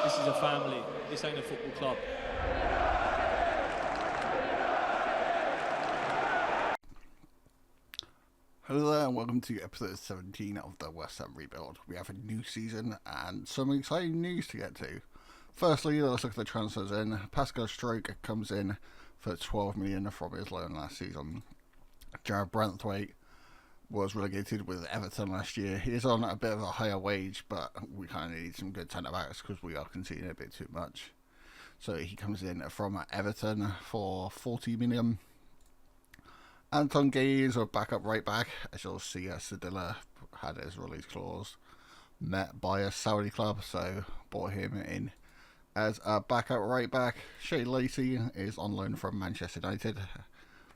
This is a family. This ain't a football club. Hello there and welcome to episode 17 of the West Ham Rebuild. We have a new season and some exciting news to get to. Firstly, let's look at the transfers in. Pascal Stroke comes in for 12 million from his loan last season. Jared Branthwaite was relegated with Everton last year. He is on a bit of a higher wage, but we kind of need some good centre-backs because we are conceding a bit too much. So he comes in from Everton for 40 million. Anton Gay is a backup right back. As you'll see, Sedilla had his release clause met by a Saudi club, so brought him in as a backup right back. Shea Lacey is on loan from Manchester United,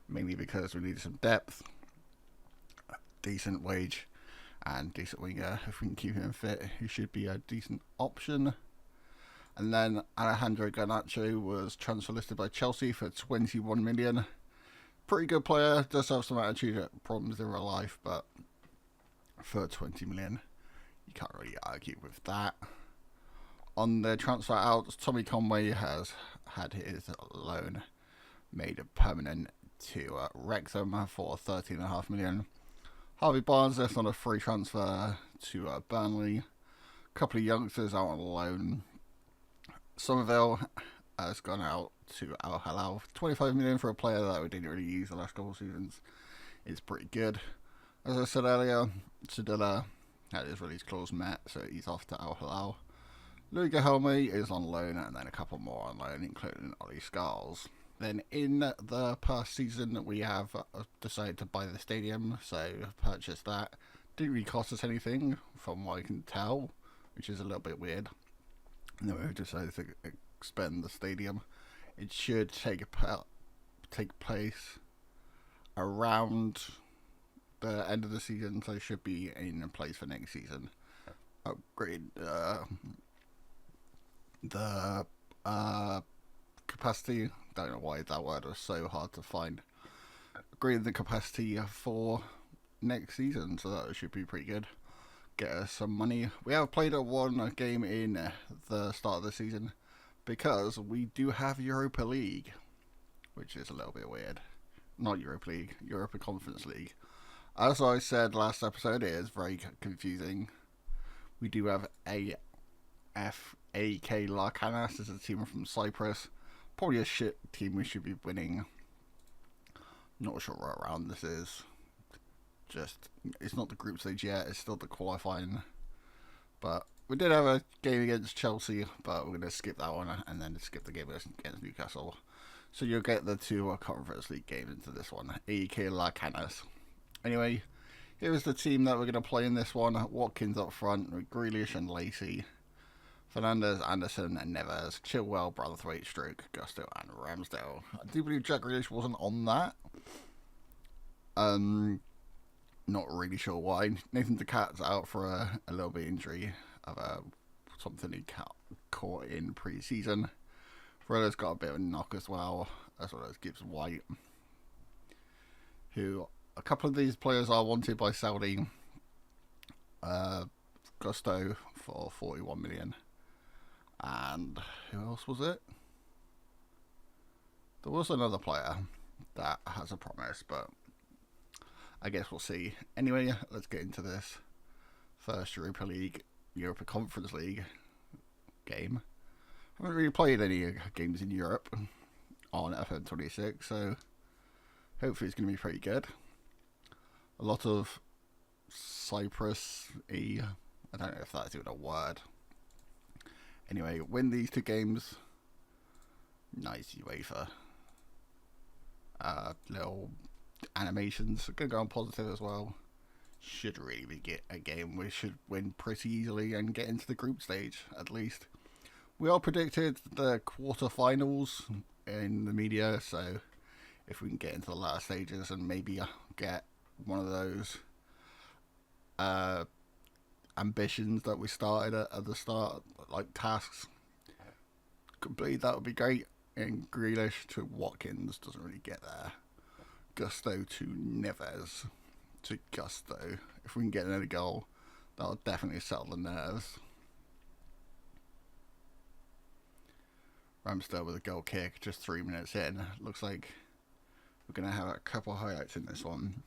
mainly because we need some depth, decent wage, and decent winger. If we can keep him fit, he should be a decent option. And then Alejandro Garnacho was transfer listed by Chelsea for 21 million. Pretty good player, does have some attitude problems in real life, but for 20 million, you can't really argue with that. On the transfer out, Tommy Conway has had his loan made permanent to Wrexham for 13.5 million. Harvey Barnes is on a free transfer to Burnley. A couple of youngsters out on loan. Somerville has gone out to Al Hilal. 25 million for a player that we didn't really use the last couple of seasons is pretty good. As I said earlier, Sedilla had his release clause met, so he's off to Al Hilal. Louis Helme is on loan, and then a couple more on loan, including Ollie Scarles. Then in the past season, we have decided to buy the stadium, so purchased that. Didn't really cost us anything, from what I can tell, which is a little bit weird. And then we decided to expand the stadium. It should take place around the end of the season, so it should be in place for next season. Upgrade the capacity. Don't know why that word was so hard to find. Upgrade the capacity for next season, so that should be pretty good. Get us some money. We have played one game in the start of the season, because we do have Europa League, which is a little bit weird. Not Europa League, Europa Conference League. As I said last episode, it is very confusing. We do have AFAK Larkanas as a team from Cyprus. Probably a shit team we should be winning. Not sure what round this is. Just, it's not the group stage yet, it's still the qualifying. But we did have a game against Chelsea, but we're going to skip that one and then skip the game against Newcastle. So you'll get the two Conference League games into this one. AEK Larkanas. Anyway, here's the team that we're going to play in this one. Watkins up front with Grealish and Lacey. Fernandez, Anderson and Neves. Chilwell, Branthwaite, Stroke, Gusto and Ramsdale. I do believe Jack Grealish wasn't on that. Not really sure why. Nathan DeCat's out for a little bit injury of something he caught in pre-season. Ferreira's got a bit of a knock as well as Gibbs White, who a couple of these players are wanted by Saudi. Gusto for 41 million. And who else was it? There was another player that has a promise, but I guess we'll see. Anyway, let's get into this first Europa Conference League game. I haven't really played any games in Europe on FM26, so hopefully it's going to be pretty good. A lot of Cyprus-y. I don't know if that's even a word. Anyway, win these two games. Nice UEFA. Little animations. Gonna go on positive as well. Should really be a game we should win pretty easily and get into the group stage at least. We all predicted the quarterfinals in the media, so if we can get into the latter stages and maybe get one of those ambitions that we started at the start, like tasks, complete, that would be great. And Grealish to Watkins doesn't really get there. Gusto to Neves to Gusto. If we can get another goal, that'll definitely settle the nerves. Ramsdale with a goal kick just 3 minutes in. Looks like we're going to have a couple of highlights in this one.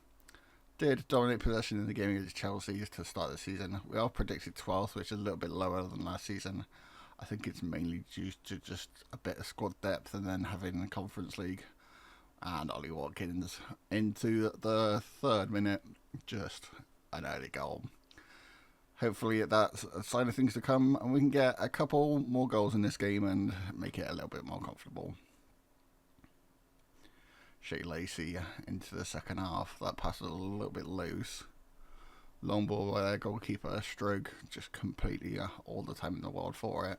Did dominate possession in the game against Chelsea to start the season. We are predicted 12th, which is a little bit lower than last season. I think it's mainly due to just a bit of squad depth and then having the Conference League. And Ollie Watkins into the 3rd minute, just an early goal. Hopefully that's a sign of things to come and we can get a couple more goals in this game and make it a little bit more comfortable. Shea Lacey into the second half. That pass was a little bit loose. Long ball by their goalkeeper. Stroke just completely all the time in the world for it.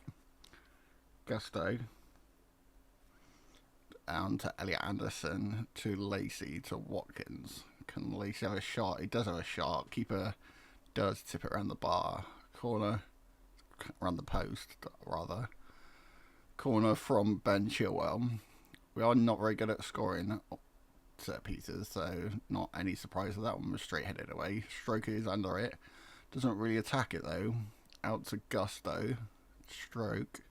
Gusto. Down to Elliot Anderson. To Lacey. To Watkins. Can Lacey have a shot? He does have a shot. Keeper does tip it around the bar. Corner. Around the post, rather. Corner from Ben Chilwell. We are not very good at scoring set pieces, so not any surprise that that one was straight headed away. Stroke is under it. Doesn't really attack it though. Out to Gusto. Stroke.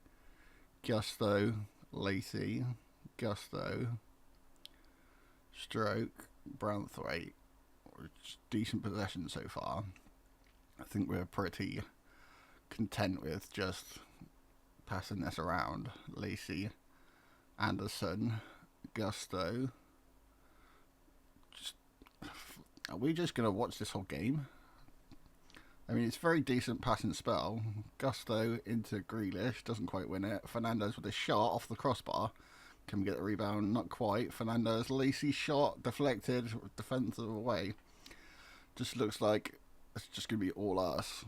Gusto. Lacey. Gusto. Stroke. Brownthwaite. Decent possession so far. I think we're pretty content with just passing this around. Lacey. Anderson, Gusto. Are we just going to watch this whole game? I mean, it's a very decent passing spell. Gusto into Grealish, doesn't quite win it. Fernandes with a shot off the crossbar. Can we get the rebound? Not quite. Fernandes, Lacey shot, deflected, defensive away. Just looks like it's just going to be all us.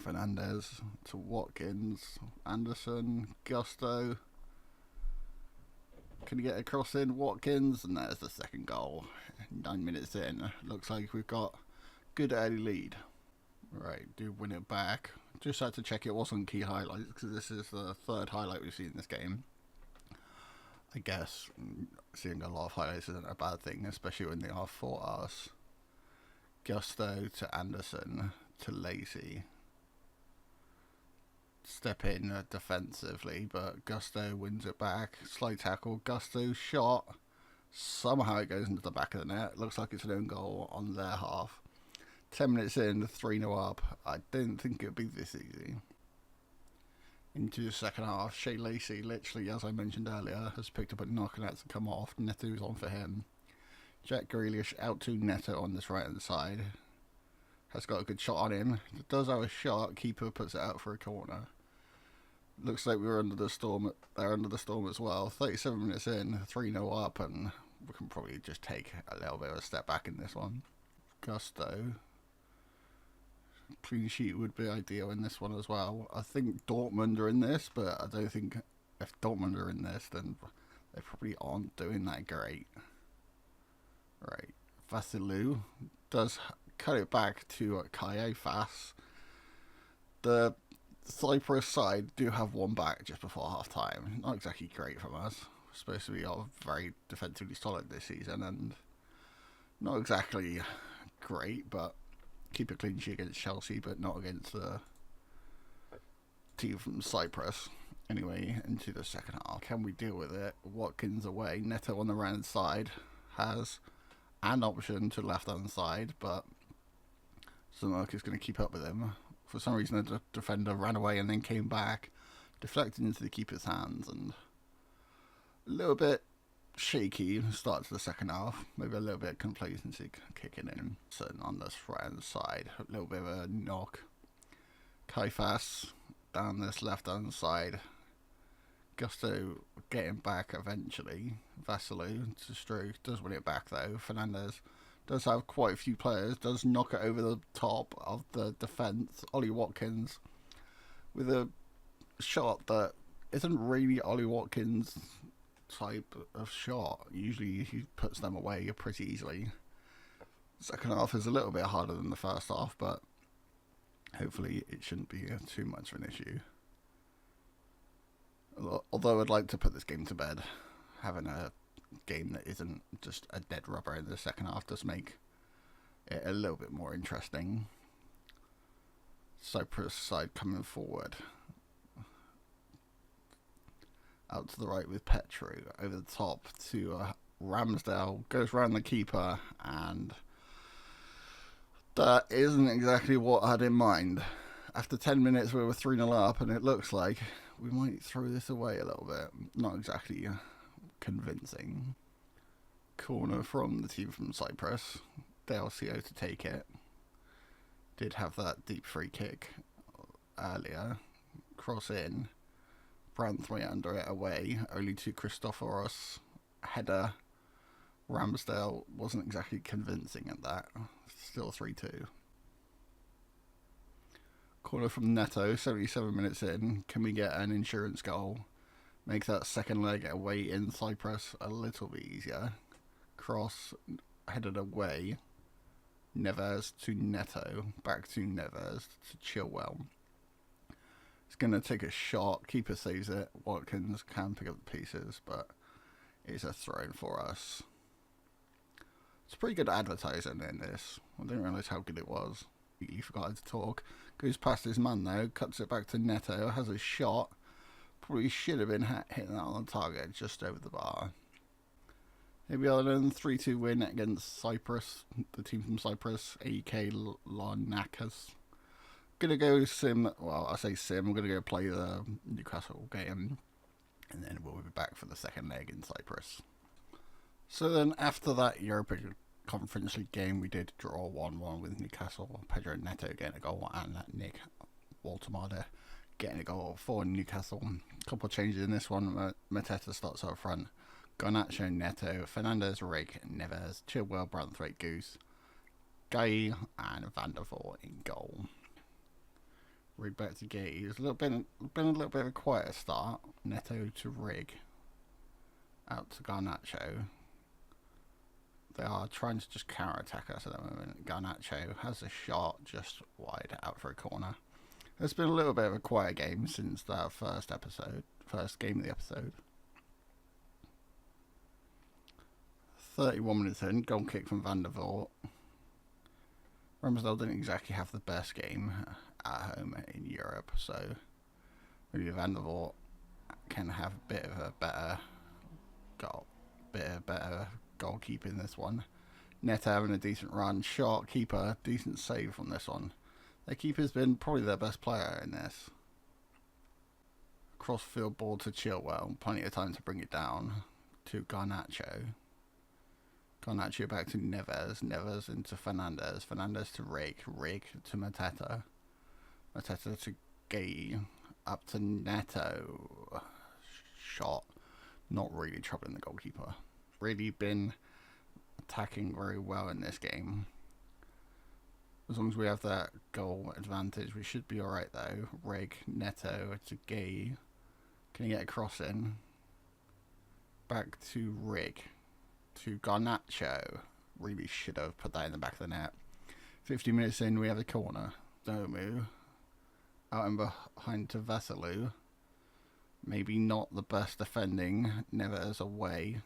Fernandes to Watkins, Anderson, Gusto. Can you get a cross in? Watkins, and there's the second goal. 9 minutes in. Looks like we've got good early lead. Right, do win it back. Just had to check it wasn't key highlights because this is the 3rd highlight we've seen in this game. I guess seeing a lot of highlights isn't a bad thing, especially when they are for us. Gusto to Anderson to Lacey. Step in defensively, but Gusto wins it back. Slight tackle. Gusto shot. Somehow it goes into the back of the net. Looks like it's an own goal on their half. 10 minutes in, 3-0 up. I didn't think it would be this easy. Into the second half, Shea Lacey, literally, as I mentioned earlier, has picked up a knock and had to come off. Neto's on for him. Jack Grealish out to Neto on this right-hand side. Has got a good shot on him. Does have a shot. Keeper puts it out for a corner. Looks like we're under the storm. They're under the storm as well. 37 minutes in, 3-0 up, and we can probably just take a little bit of a step back in this one. Gusto. Clean sheet would be ideal in this one as well. I think Dortmund are in this, but I don't think if Dortmund are in this, then they probably aren't doing that great. Right. Vasilou does cut it back to Kaye Fass. The Cyprus side do have one back just before half time. Not exactly great from us. We're supposed to be all very defensively solid this season and not exactly great, but keep a clean sheet against Chelsea, but not against the team from Cyprus. Anyway, into the second half. Can we deal with it? Watkins away. Neto on the right side has an option to left hand side, but Zanuck is going to keep up with him. For some reason, the defender ran away and then came back, deflected into the keeper's hands, and a little bit shaky start to the second half. Maybe a little bit of complacency kicking in. So on this right hand side, a little bit of a knock. Kaifas down this left hand side. Gusto getting back eventually. Vasilou to Stroke does win it back though. Fernandes does have quite a few players, does knock it over the top of the defence. Ollie Watkins with a shot that isn't really Ollie Watkins' type of shot. Usually he puts them away pretty easily. Second half is a little bit harder than the first half, but hopefully it shouldn't be too much of an issue. Although I'd like to put this game to bed, having a game that isn't just a dead rubber in the second half does make it a little bit more interesting. Cyprus side coming forward. Out to the right with Petru. Over the top to Ramsdale. Goes round the keeper, and that isn't exactly what I had in mind. After 10 minutes we were 3-0 up, and it looks like we might throw this away a little bit. Not exactly convincing. Corner from the team from Cyprus. Delcio to take it. Did have that deep free kick earlier. Cross in. Branthwaite under it away. Only to Christoforos. Header. Ramsdale wasn't exactly convincing at that. Still 3-2. Corner from Neto, 77 minutes in. Can we get an insurance goal? Make that second leg away in Cyprus a little bit easier. Cross, headed away. Neves to Neto. Back to Neves to Chilwell. He's going to take a shot. Keeper saves it. Watkins can pick up the pieces, but it's a throw for us. It's pretty good advertising in this. I didn't realise how good it was. He forgot to talk. Goes past his man though. Cuts it back to Neto. Has a shot. Probably should have been hitting that on the target. Just over the bar. Here we are then. 3-2 win against Cyprus. The team from Cyprus. AEK Larnakas. Gonna go sim. Well, I say sim. I'm gonna go play the Newcastle game. And then we'll be back for the second leg in Cyprus. So then after that Europa Conference League game, we did draw 1-1 with Newcastle. Pedro Neto getting a goal and Nick Waltemada getting a goal for Newcastle. A couple of changes in this one. Mateta starts up front. Garnacho, Neto, Fernandez, Rig, Neves, Chilwell, Branthwaite, Goose, Guy and Van der Voort in goal. Rig back to Gay. It's been a little bit of a quieter start. Neto to Rig. Out to Garnacho. They are trying to just counter-attack us at the moment. Garnacho has a shot just wide out for a corner. It's been a little bit of a quiet game since that first game of the episode. 31 minutes in, goal kick from Van der Voort. Ramsdale didn't exactly have the best game at home in Europe, so maybe Van der Voort can have a bit of a better goalkeeper in this one. Neto having a decent run. Shot, keeper, decent save from this one. Their keeper's been probably their best player in this. Cross-field ball to Chilwell. Plenty of time to bring it down to Garnacho. Garnacho back to Neves. Neves into Fernandez. Fernandez to Rig. Rig to Mateta. Mateta to Gay. Up to Neto. Shot. Not really troubling the goalkeeper. Really been attacking very well in this game. As long as we have that goal advantage, we should be alright though. Rig, Neto to Gay. Can he get a cross in? Back to Rig. To Garnacho. Really should have put that in the back of the net. 50 minutes in, we have a corner. Domu. Out and behind to Vasilou. Maybe not the best defending. Neves away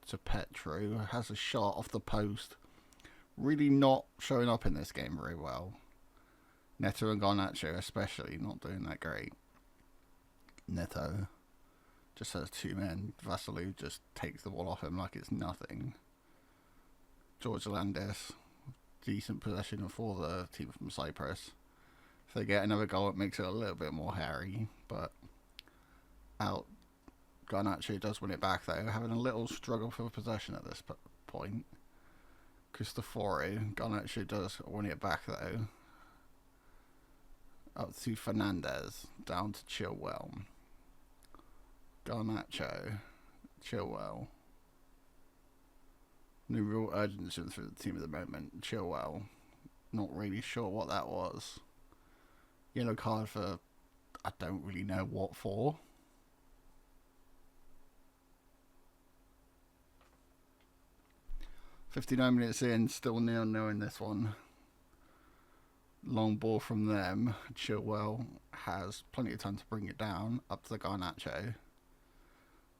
to Petru. Has a shot off the post. Really not showing up in this game very well. Neto and Garnacho especially not doing that great. Neto just has two men. Vasilou just takes the ball off him like it's nothing. George Landis, decent possession for the team from Cyprus. If they get another goal, it makes it a little bit more hairy, but out. Garnacho does win it back though, having a little struggle for possession at this point. Cristofori, Garnacho does win it back though. Up to Fernandez, down to Chilwell. Garnacho, Chilwell. No real urgency for the team at the moment. Chilwell, not really sure what that was. Yellow card for, I don't really know what for. .59 minutes in, still 0-0 in this one. Long ball from them. Chilwell has plenty of time to bring it down. Up to the Garnacho.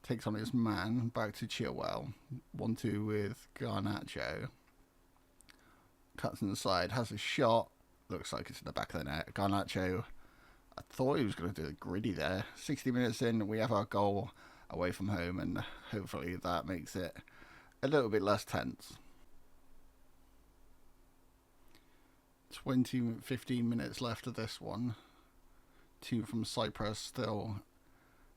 Takes on his man. Back to Chilwell. 1-2 with Garnacho. Cuts inside. Has a shot. Looks like it's in the back of the net. Garnacho, I thought he was going to do a gritty there. 60 minutes in, we have our goal. away from home, and hopefully that makes it a little bit less tense. 15 minutes left of this one. Team from Cyprus still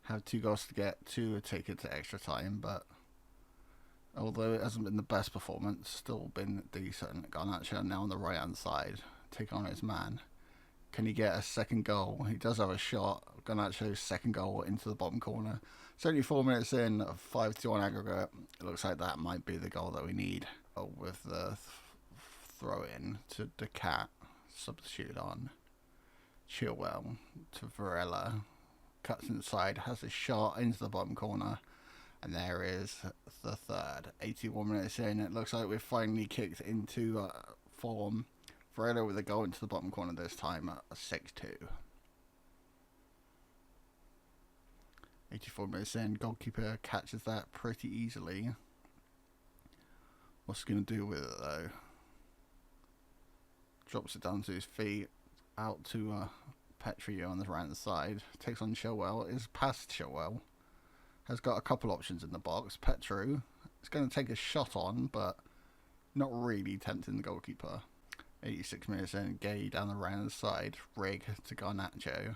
have 2 goals to get to take it to extra time, but although it hasn't been the best performance, still been decent. Garnacho now on the right hand side, take on his man. Can he get a second goal? He does have a shot. Garnacho's second goal into the bottom corner. It's only 4 minutes in, 5-2 on aggregate. It looks like that might be the goal that we need. With the throw in to the cat, substitute on Chilwell to Varela. Cuts inside, has a shot into the bottom corner. And there is the third. 81 minutes in, it looks like we've finally kicked into form. Varela with a goal into the bottom corner this time at 6-2. 84 minutes in, goalkeeper catches that pretty easily. What's he going to do with it though? Drops it down to his feet, out to Petri on the right hand side. Takes on Chilwell, is past Chilwell. Has got a couple options in the box. Petru is going to take a shot on, but not really tempting the goalkeeper. 86 minutes in, Gay down the right hand side. Rig to Garnacho.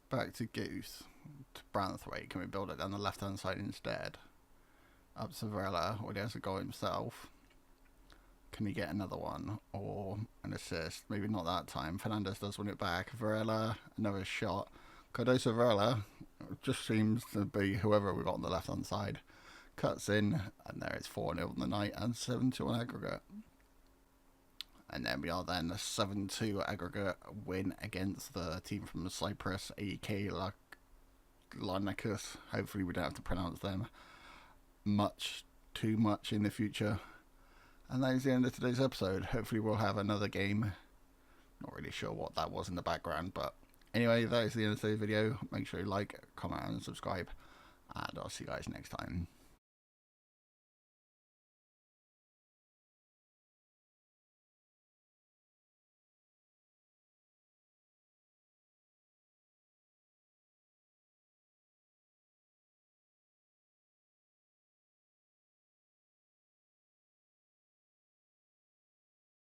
Back to Goose. To Branthwaite. Can we build it down the left hand side instead? Up to Varela, or he has a goal himself. Can he get another one? Or an assist? Maybe not that time. Fernandez does win it back. Varela, another shot. Cardoso Varela just seems to be whoever we got on the left hand side. Cuts in, and there it's 4-0 on the night and 7-2 on aggregate. And then we are then a 7-2 aggregate win against the team from Cyprus, AK Larnakas. Hopefully we don't have to pronounce them too much in the future. And that is the end of today's episode. Hopefully we'll have another game. Not really sure what that was in the background, but anyway, that is the end of today's video. Make sure you like, comment and subscribe, and I'll see you guys next time.